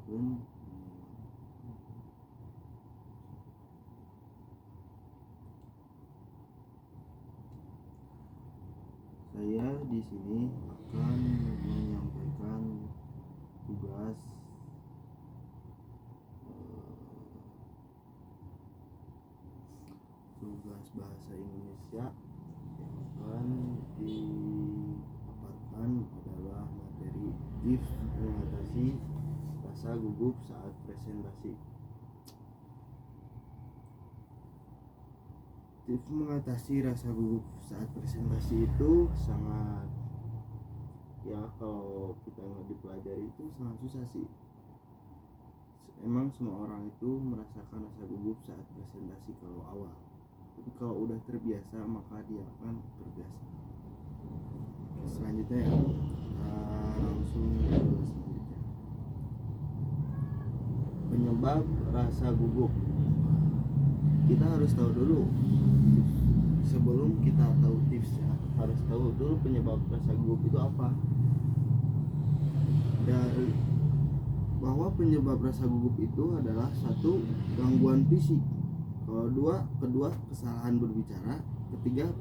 Saya di sini akan menyampaikan tugas bahasa Indonesia yang akan dipaparkan adalah materi tips mengatasi rasa gugup saat presentasi. Tips mengatasi rasa gugup saat presentasi itu sangat, ya kalau kita nggak dipelajari itu sangat susah sih. Emang semua orang itu merasakan rasa gugup saat presentasi kalau awal, tapi kalau udah terbiasa maka dia akan terbiasa. Selanjutnya ya, langsung ke selanjutnya. Penyebab rasa gugup. Kita harus tahu dulu, sebelum kita tahu tipsnya, harus tahu dulu penyebab rasa gugup itu apa. Dan bahwa penyebab rasa gugup itu adalah satu, gangguan fisik, kedua kesalahan berbicara, ketiga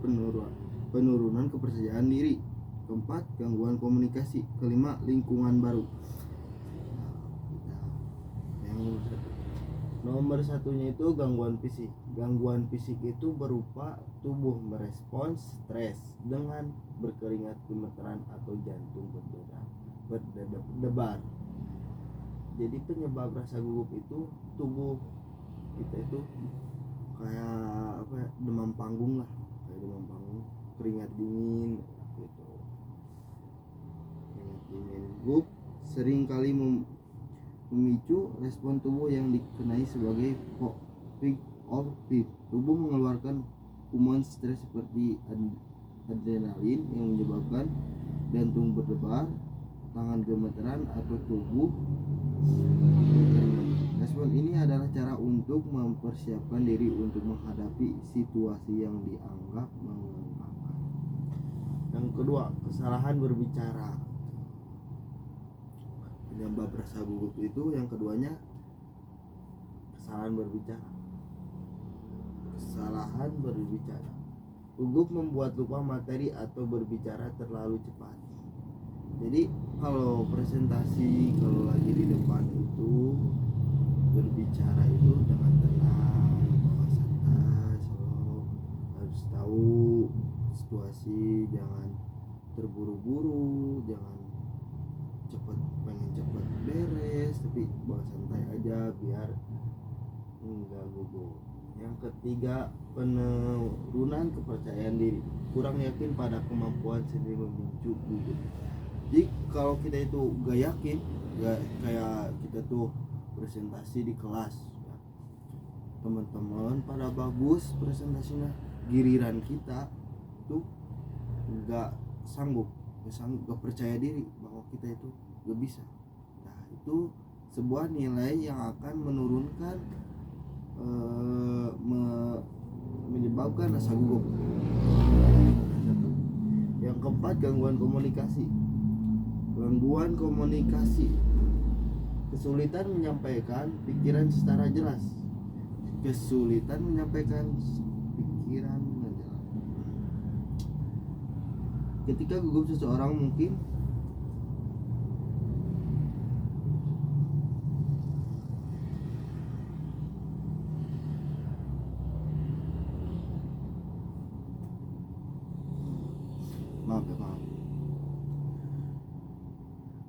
penurunan kepercayaan diri, keempat gangguan komunikasi, kelima lingkungan baru. Yang nomor satunya itu gangguan fisik. Gangguan fisik itu berupa tubuh merespons stres dengan berkeringat, gemeteran atau jantung berdebar. Jadi penyebab rasa gugup itu tubuh kita itu kayak demam panggung lah, keringat dingin gitu. Keringat dingin gugup sering kali memicu respon tubuh yang dikenai sebagai fight or flight. Tubuh mengeluarkan hormon stres seperti adrenalin yang menyebabkan jantung berdebar, tangan gemeteran atau tubuh berkeringat. Respon ini adalah cara untuk mempersiapkan diri untuk menghadapi situasi yang dianggap menegangkan. Yang kedua, kesalahan berbicara. Penyebab rasa gugup itu yang keduanya kesalahan berbicara. Gugup membuat lupa materi atau berbicara terlalu cepat. Jadi kalau presentasi, kalau lagi di depan itu berbicara itu dengan tenang, bawa santai, harus tahu situasi, jangan terburu-buru, jangan pengen cepet beres, tapi bawa santai aja biar enggak gugup. Yang ketiga, penurunan kepercayaan diri, kurang yakin pada kemampuan sendiri memicu gugup. Jadi kalau kita itu gak yakin, gak kayak kita tuh presentasi di kelas ya, teman-teman pada bagus presentasinya, giliran kita tuh gak sanggup, gak percaya diri bahwa kita itu gak bisa. Nah itu sebuah nilai yang akan menurunkan menyebabkan rasa gugup. Yang keempat, gangguan komunikasi. Kesulitan menyampaikan pikiran secara jelas. Ketika gugup seseorang mungkin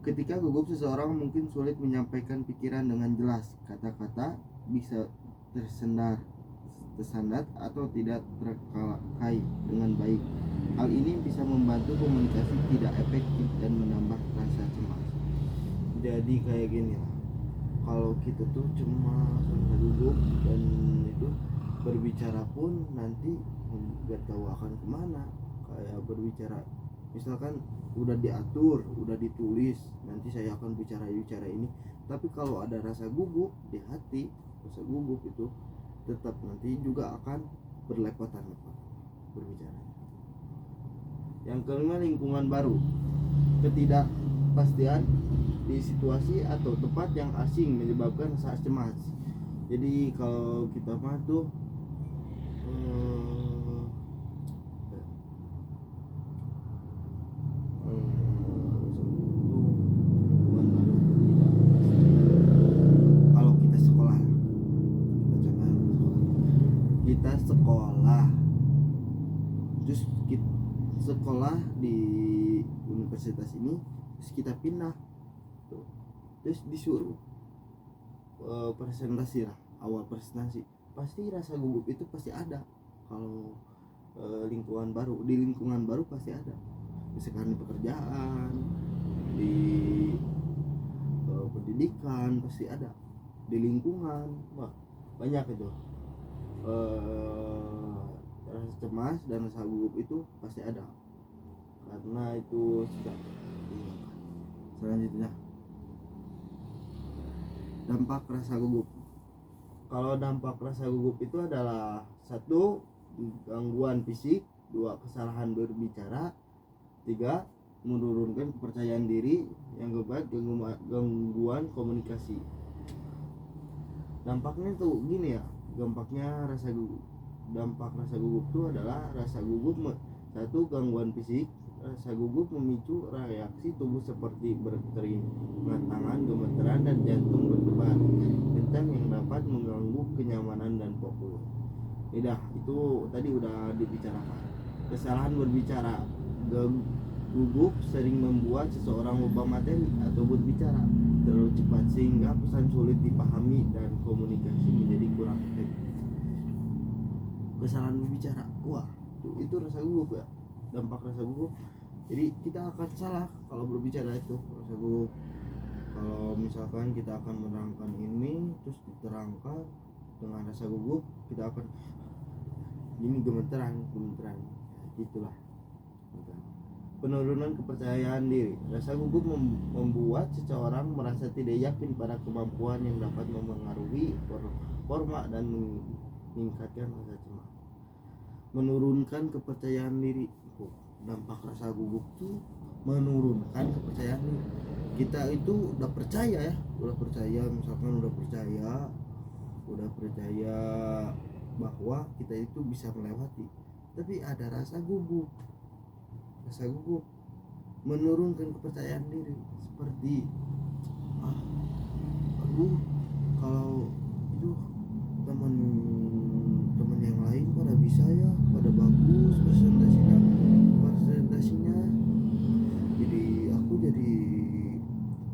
Ketika gugup seseorang mungkin sulit menyampaikan pikiran dengan jelas. Kata-kata bisa tersendat atau tidak terkakai dengan baik. Hal ini bisa membantu komunikasi tidak efektif dan menambah rasa cemas. Jadi kayak gini lah, kalau kita tuh cemas, gugup, dan itu berbicara pun nanti nggak tahu akan kemana. Kayak berbicara, misalkan udah diatur, udah ditulis, nanti saya akan bicara ini, tapi kalau ada rasa gugup di hati, rasa gugup itu tetap nanti juga akan berlepotan berbicara. Yang kelima, lingkungan baru. Ketidakpastian di situasi atau tempat yang asing menyebabkan rasa cemas. Jadi kalau kita mah tuh kalau kita sekolah, kita sekolah, terus kita sekolah di universitas ini, terus kita pindah tuh, terus disuruh presentasi lah, awal presentasi pasti rasa gugup itu pasti ada. Kalau lingkungan baru, di lingkungan baru pasti ada, misalkan di pekerjaan, di pendidikan pasti ada, di lingkungan, wah banyak itu rasa cemas dan rasa gugup itu pasti ada, karena itu sudah. Selanjutnya, dampak rasa gugup. Kalau dampak rasa gugup itu adalah 1. Gangguan fisik, 2. Kesalahan berbicara, 3. Menurunkan kepercayaan diri, yang keempat gangguan komunikasi. Dampaknya tuh gini ya, dampaknya rasa gugup. Dampak rasa gugup itu adalah rasa gugup 1. Gangguan fisik. Rasa gugup memicu reaksi tubuh seperti berkeringat tangan, gemeteran, dan jantung berdebar kencang yang dapat mengganggu kenyamanan dan fokus. Itu tadi udah dibicarakan. Kesalahan berbicara. Gugup sering membuat seseorang lupa materi atau berbicara terlalu cepat sehingga pesan sulit dipahami dan komunikasi menjadi kurang efektif. Kesalahan berbicara, wah itu rasa gugup ya, dampak rasa gugup. Jadi kita akan salah kalau berbicara, itu rasa gugup. Kalau misalkan kita akan menerangkan ini terus diterangkan dengan rasa gugup, kita akan gini, gemeteran, itulah. Penurunan kepercayaan diri. Rasa gugup membuat seseorang merasa tidak yakin pada kemampuan yang dapat memengaruhi performa dan meningkatkan rasa cemas. Menurunkan kepercayaan diri. Dampak rasa gugup tuh menurunkan kepercayaan diri. Kita itu udah percaya misalkan udah percaya bahwa kita itu bisa melewati, tapi ada rasa gugup menurunkan kepercayaan diri, seperti kalau itu teman yang lain pada bisa ya, pada bagus presentasinya, jadi aku jadi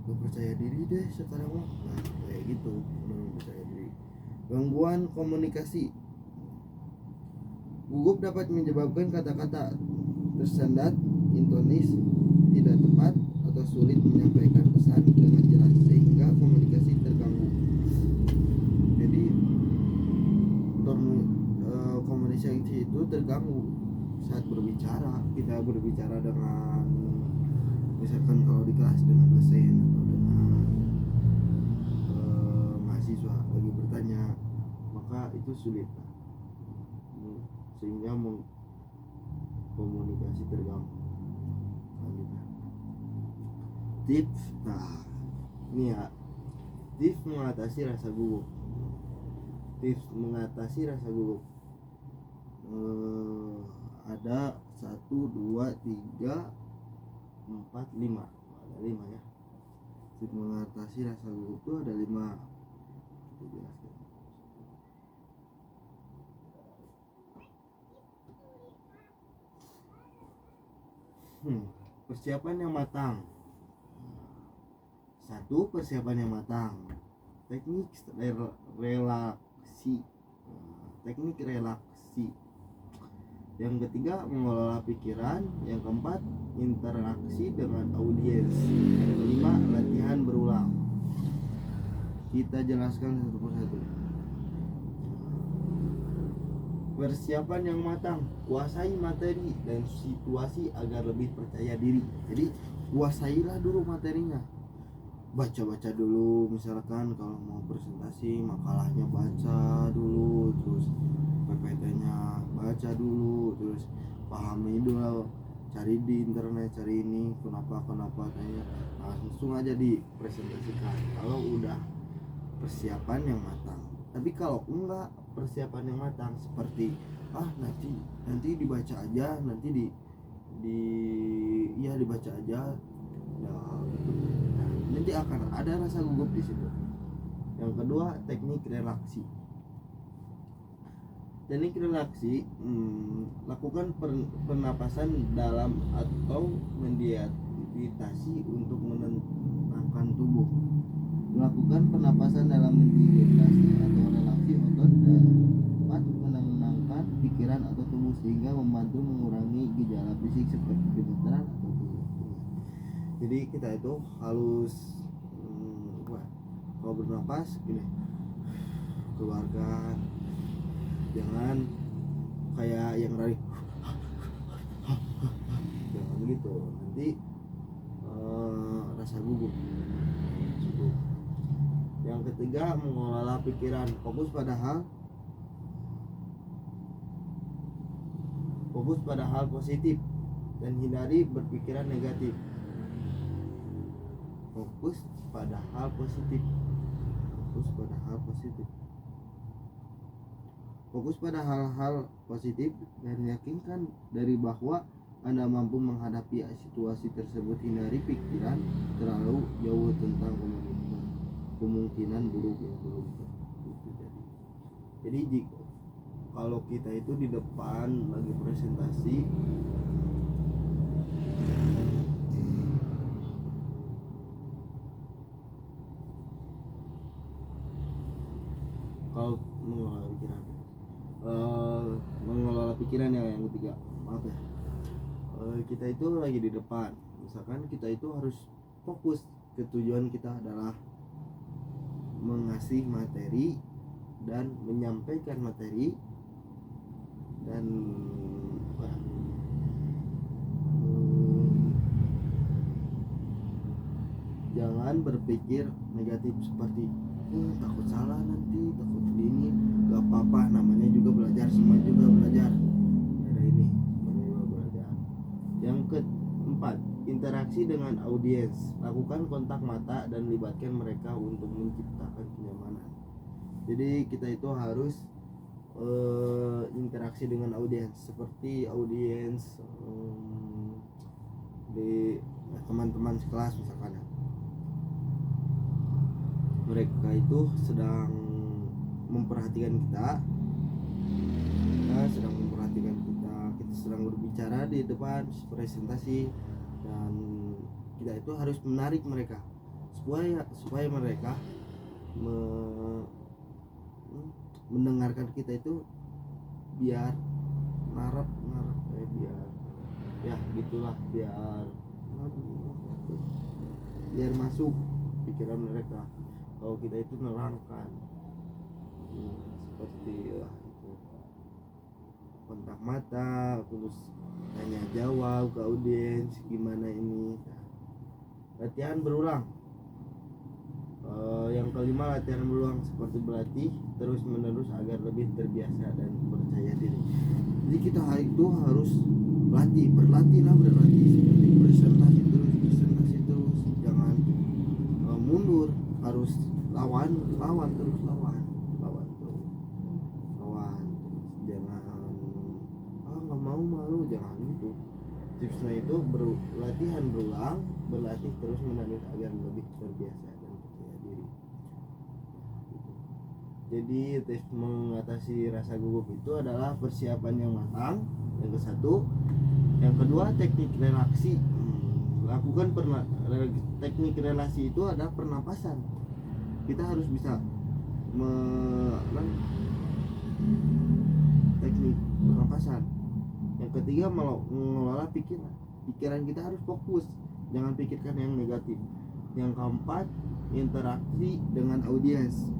gak percaya diri deh sekarang mah. Nah kayak gitu, menurun percaya diri. Gangguan komunikasi. Gugup dapat menyebabkan kata-kata tersendat, intonis tidak tepat, atau sulit menyampaikan pesan dengan jelas sehingga komunikasi terganggu. Jadi komunikasi itu terganggu saat berbicara. Kita berbicara dengan, misalkan kalau di kelas dengan dosen atau dengan mahasiswa lagi bertanya, maka itu sulit sehingga komunikasi terganggu. Selanjutnya, tips. Nah ini ya, tips mengatasi rasa gugup. Ada 1, 2, 3, 4, 5. Ada 5 ya. Tips mengatasi rasa gugup itu ada 5. Kita jelaskan. Persiapan yang matang. 1. Persiapan yang matang. Teknik relaksi. Yang ketiga, mengelola pikiran. Yang keempat, interaksi dengan audiens. Yang kelima, latihan berulang. Kita jelaskan satu persatu. Persiapan yang matang. Kuasai materi dan situasi agar lebih percaya diri. Jadi kuasailah dulu materinya. Baca dulu, misalkan kalau mau presentasi makalahnya baca dulu, terus PPT-nya baca dulu, terus pahami dulu cari di internet, cari ini kenapa tanya, langsung aja dipresentasikan kalau udah persiapan yang matang. Tapi kalau enggak persiapan yang matang, seperti nanti dibaca aja, nanti dibaca aja ya, nah, nanti akan ada rasa gugup di situ. Yang kedua, teknik relaksi. Teknik relaksi, lakukan pernapasan dalam atau meditasi untuk menenangkan tubuh. Melakukan pernapasan dalam meditasi atau relaksi otot dapat menenangkan pikiran atau tubuh sehingga membantu mengurangi gejala fisik seperti gemetaran atau penyakit. Jadi kita itu harus kalau bernapas gini, keluarkan, jangan kayak yang lari jangan gitu, nanti rasa gugup. Yang ketiga, mengelola pikiran. Fokus pada hal positif dan hindari berpikiran negatif. Fokus pada hal positif. Fokus pada hal-hal positif dan yakinkan dari bahwa Anda mampu menghadapi situasi tersebut. Hindari pikiran terlalu jauh tentang kemungkinan buruk yang belum terjadi. Jadi kalau kita itu di depan lagi presentasi, kalau mengelola pikiran yang ketiga, maaf ya, kita itu lagi di depan, misalkan kita itu harus fokus ke tujuan kita adalah mengasih materi dan menyampaikan materi dan jangan berpikir negatif seperti takut salah nanti, takut ini, gak apa-apa, namanya juga belajar, semua juga belajar. Ada ini, namanya juga belajar. Yang keempat, interaksi dengan audiens. Lakukan kontak mata dan libatkan mereka untuk menciptakan kenyamanan. Jadi kita itu harus interaksi dengan audiens, seperti audiens di teman-teman sekelas misalkan. Mereka itu sedang memperhatikan kita, kita sedang berbicara di depan presentasi, dan kita itu harus menarik mereka supaya mereka mendengarkan kita itu biar ngarep biar ya gitulah, biar masuk pikiran mereka. Kalau kita itu nerangkan seperti kontak mata, terus tanya jawab ke audiens gimana ini. Latihan berulang. Yang kelima, latihan berulang seperti berlatih terus menerus agar lebih terbiasa dan percaya diri. Jadi kita itu harus berlatih seperti presentasi terus, jangan mundur, harus lawan terus, jangan nggak mau malu, jangan gitu. Tipsnya itu latihan berulang, berlatih terus menerus agar lebih terbiasa dan percaya diri. Jadi tips mengatasi rasa gugup itu adalah persiapan yang matang, yang ke-1. Yang kedua, teknik relaksi. Lakukan teknik relasi itu adalah pernapasan. Kita harus bisa teknik pernapasan. Yang ketiga, mengelola pikiran kita harus fokus, jangan pikirkan yang negatif. Yang keempat, interaksi dengan audiens.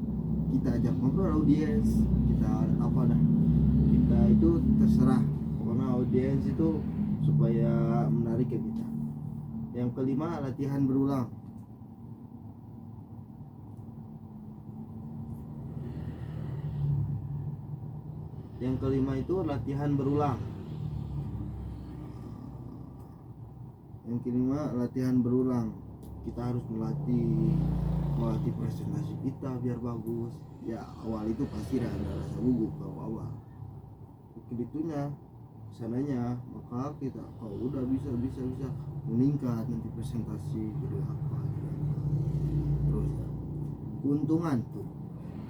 Kita ajak ngobrol audiens, kita itu terserah, pokoknya audiens itu supaya menarik ke kita. Yang kelima, latihan berulang. Yang kelima itu latihan berulang. kelima, latihan berulang. Kita harus melatih presentasi kita biar bagus. Ya awal itu pasti ada rasa gugup kalau awal. Begitunya sananya, maka kita kalau udah bisa meningkat nanti presentasi jadi apa gitu. Terus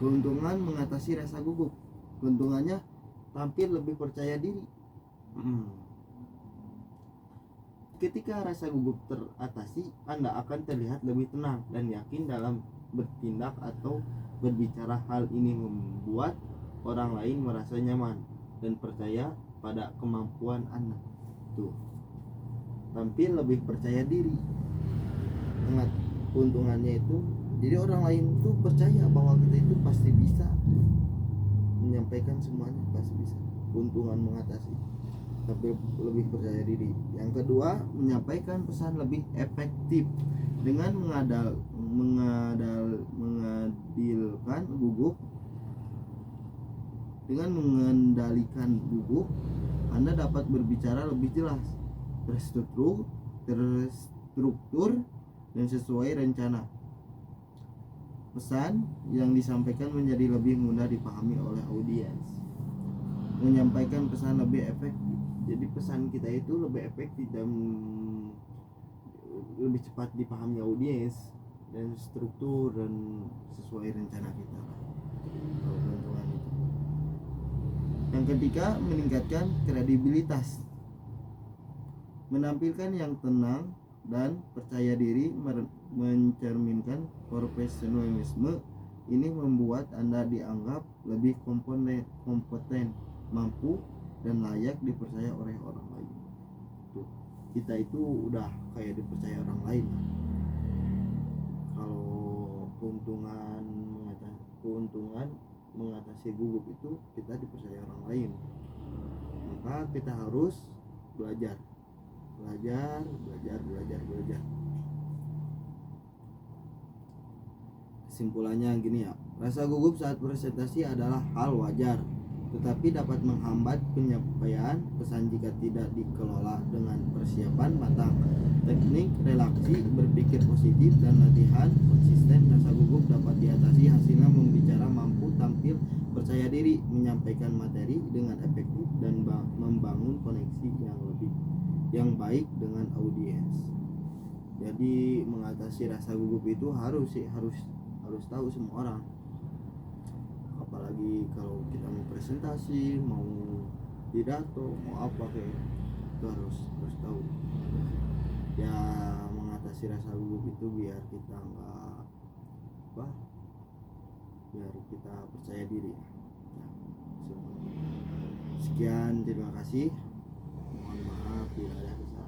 keuntungan mengatasi rasa gugup. Keuntungannya tampil lebih percaya diri. Ketika rasa gugup teratasi, Anda akan terlihat lebih tenang dan yakin dalam bertindak atau berbicara. Hal ini membuat orang lain merasa nyaman dan percaya pada kemampuan Anda. Tuh, tampil lebih percaya diri. Ingat, keuntungannya itu jadi orang lain tuh percaya bahwa kita itu pasti bisa menyampaikan semuanya, pasti bisa. Keuntungan mengatasi, tapi lebih percaya diri. Yang kedua, menyampaikan pesan lebih efektif dengan mengendalikan gugup. Anda dapat berbicara lebih jelas, terstruktur dan sesuai rencana. Pesan yang disampaikan menjadi lebih mudah dipahami oleh audiens. Menyampaikan pesan lebih efektif. Jadi pesan kita itu lebih efektif dan lebih cepat dipahami audiens, dan struktur dan sesuai rencana kita. Keuntungan itu. Yang ketiga, meningkatkan kredibilitas. Menampilkan yang tenang dan percaya diri mencerminkan profesionalisme. Ini membuat Anda dianggap lebih kompeten, mampu, dan layak dipercaya oleh orang lain. Tuh, kita itu udah kayak dipercaya orang lain. Kalau keuntungan mengatasi gugup itu kita dipercaya orang lain, maka kita harus belajar. Kesimpulannya gini ya, rasa gugup saat presentasi adalah hal wajar, tetapi dapat menghambat penyampaian pesan jika tidak dikelola dengan persiapan matang. Teknik relaksi, berpikir positif, dan latihan konsisten rasa gugup dapat diatasi. Hasilnya membicara mampu, tampil percaya diri, menyampaikan materi dengan efektif, dan membangun koneksi yang baik dengan audiens. Jadi mengatasi rasa gugup itu harus tahu semua orang. Apalagi kalau kita mau presentasi, mau pidato, mau apa kayak itu harus tahu. Ya mengatasi rasa gugup itu biar kita biar kita percaya diri. Sekian, terima kasih. Mohon maaf bila ada kesalahan.